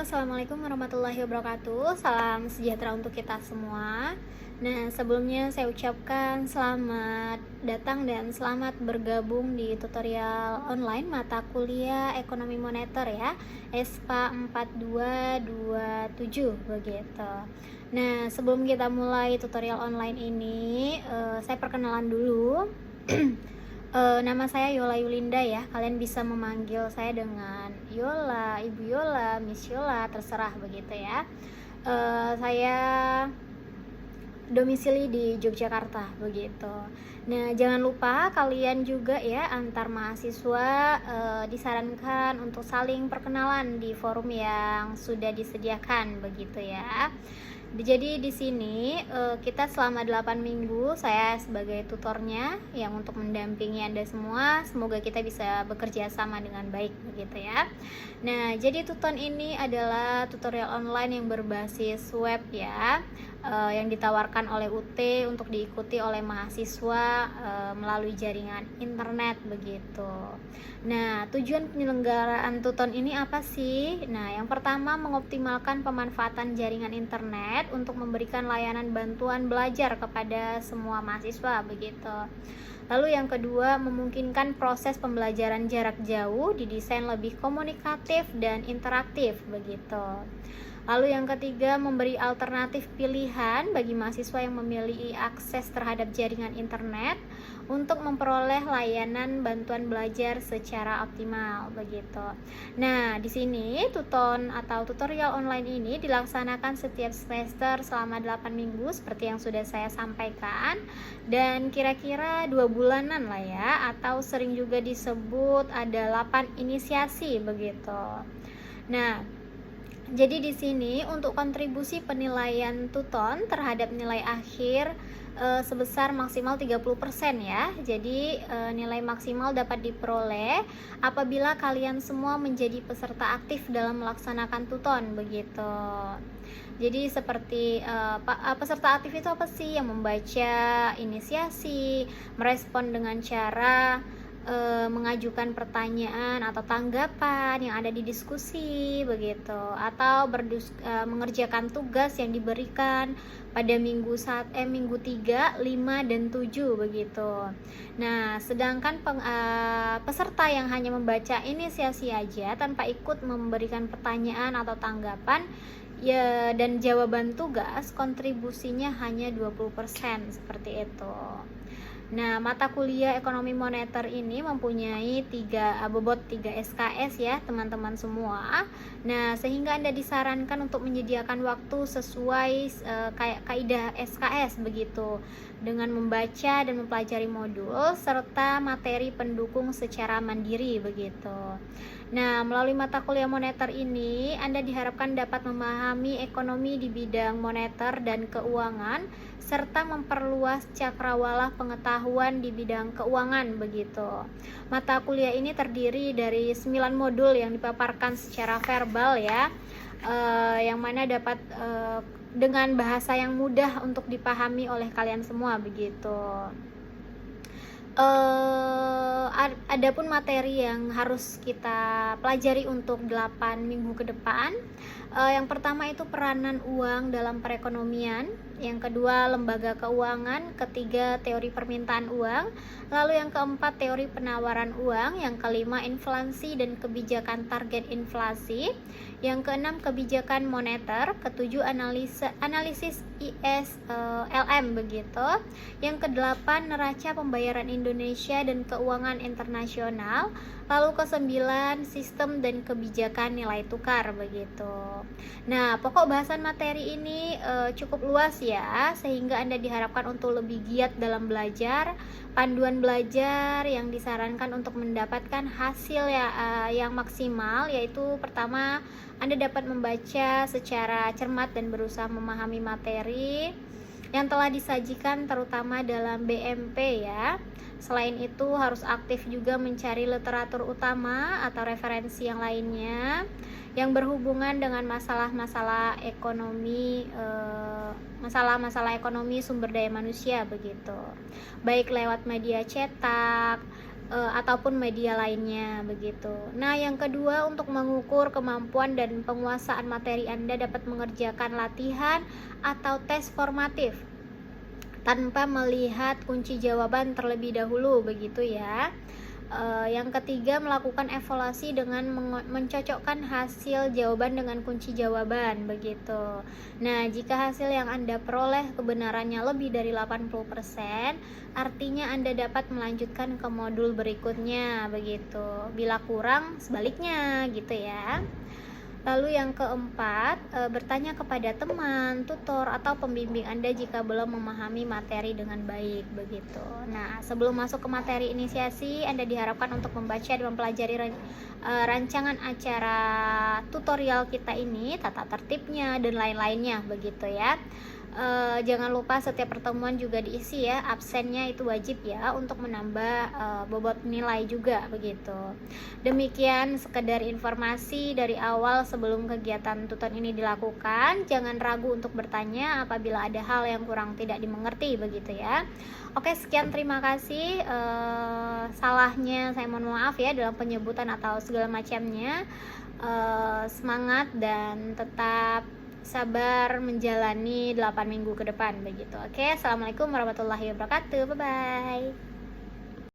Assalamualaikum warahmatullahi wabarakatuh. Salam sejahtera untuk kita semua. Nah, sebelumnya saya ucapkan selamat datang dan selamat bergabung di tutorial online mata kuliah Ekonomi Moneter ya, ESPA 4227 begitu. Nah, sebelum kita mulai tutorial online ini, saya perkenalan dulu. Nama saya Yola Yulinda ya. Kalian bisa memanggil saya dengan Yola, Ibu Yola, Miss Yola, terserah begitu ya. Saya domisili di Yogyakarta begitu. Nah, jangan lupa kalian juga ya antar mahasiswa disarankan untuk saling perkenalan di forum yang sudah disediakan begitu ya. Jadi di sini kita selama 8 minggu saya sebagai tutornya yang untuk mendampingi Anda semua. Semoga kita bisa bekerja sama dengan baik begitu ya. Nah, jadi tuton ini adalah tutorial online yang berbasis web ya, yang ditawarkan oleh UT untuk diikuti oleh mahasiswa melalui jaringan internet begitu. Nah, tujuan penyelenggaraan tuton ini apa sih? Nah, yang pertama mengoptimalkan pemanfaatan jaringan internet untuk memberikan layanan bantuan belajar kepada semua mahasiswa begitu. Lalu yang kedua, memungkinkan proses pembelajaran jarak jauh didesain lebih komunikatif dan interaktif begitu. Lalu yang ketiga, memberi alternatif pilihan bagi mahasiswa yang memiliki akses terhadap jaringan internet untuk memperoleh layanan bantuan belajar secara optimal begitu. Nah, di sini tuton atau tutorial online ini dilaksanakan setiap semester selama 8 minggu seperti yang sudah saya sampaikan, dan kira-kira 2 bulanan lah ya, atau sering juga disebut ada 8 inisiasi begitu. Nah, jadi di sini untuk kontribusi penilaian tuton terhadap nilai akhir sebesar maksimal 30% ya. Jadi nilai maksimal dapat diperoleh apabila kalian semua menjadi peserta aktif dalam melaksanakan tuton begitu. Jadi seperti peserta aktif itu apa sih? Yang membaca inisiasi, merespon dengan cara mengajukan pertanyaan atau tanggapan yang ada di diskusi begitu, atau mengerjakan tugas yang diberikan pada minggu 3, 5, dan 7 begitu. Nah, sedangkan peserta yang hanya membaca inisiasi aja tanpa ikut memberikan pertanyaan atau tanggapan ya dan jawaban tugas, kontribusinya hanya 20% seperti itu. Nah, mata kuliah ekonomi moneter ini mempunyai 3 SKS ya teman-teman semua. Nah, sehingga Anda disarankan untuk menyediakan waktu sesuai kayak kaidah SKS begitu, dengan membaca dan mempelajari modul serta materi pendukung secara mandiri begitu. Nah, melalui mata kuliah moneter ini Anda diharapkan dapat memahami ekonomi di bidang moneter dan keuangan serta memperluas cakrawala pengetahuan di bidang keuangan begitu. Mata kuliah ini terdiri dari 9 modul yang dipaparkan secara verbal ya, yang mana dapat dengan bahasa yang mudah untuk dipahami oleh kalian semua begitu. Adapun materi yang harus kita pelajari untuk 8 minggu ke depan, yang pertama itu peranan uang dalam perekonomian, yang kedua lembaga keuangan, ketiga teori permintaan uang, lalu yang keempat teori penawaran uang, yang kelima inflasi dan kebijakan target inflasi, yang keenam kebijakan moneter, ketujuh analisis ISLM begitu, yang kedelapan neraca pembayaran Indonesia dan keuangan internasional, lalu kesembilan sistem dan kebijakan nilai tukar begitu. Nah, pokok bahasan materi ini cukup luas ya, sehingga Anda diharapkan untuk lebih giat dalam belajar. Panduan belajar yang disarankan untuk mendapatkan hasil yang maksimal, yaitu pertama, Anda dapat membaca secara cermat dan berusaha memahami materi yang telah disajikan terutama dalam BMP ya. Selain itu harus aktif juga mencari literatur utama atau referensi yang lainnya yang berhubungan dengan masalah-masalah ekonomi sumber daya manusia begitu, baik lewat media cetak, ataupun media lainnya begitu. Nah, yang kedua, untuk mengukur kemampuan dan penguasaan materi Anda dapat mengerjakan latihan atau tes formatif tanpa melihat kunci jawaban terlebih dahulu begitu ya. Yang ketiga, melakukan evaluasi dengan mencocokkan hasil jawaban dengan kunci jawaban begitu. Nah, jika hasil yang Anda peroleh kebenarannya lebih dari 80%, artinya Anda dapat melanjutkan ke modul berikutnya begitu. Bila kurang, sebaliknya gitu ya. Lalu yang keempat, bertanya kepada teman, tutor, atau pembimbing Anda jika belum memahami materi dengan baik begitu. Nah, sebelum masuk ke materi inisiasi, Anda diharapkan untuk membaca dan mempelajari rancangan acara tutorial kita ini, tata tertibnya dan lain-lainnya begitu ya. Jangan lupa setiap pertemuan juga diisi ya, absennya itu wajib ya untuk menambah bobot nilai juga begitu. Demikian sekedar informasi dari awal sebelum kegiatan tutor ini dilakukan. Jangan ragu untuk bertanya apabila ada hal yang kurang tidak dimengerti begitu ya. Oke, sekian, terima kasih. Salahnya saya mohon maaf ya dalam penyebutan atau segala macamnya. Semangat dan tetap sabar menjalani 8 minggu ke depan begitu. Oke, assalamualaikum warahmatullahi wabarakatuh. Bye bye.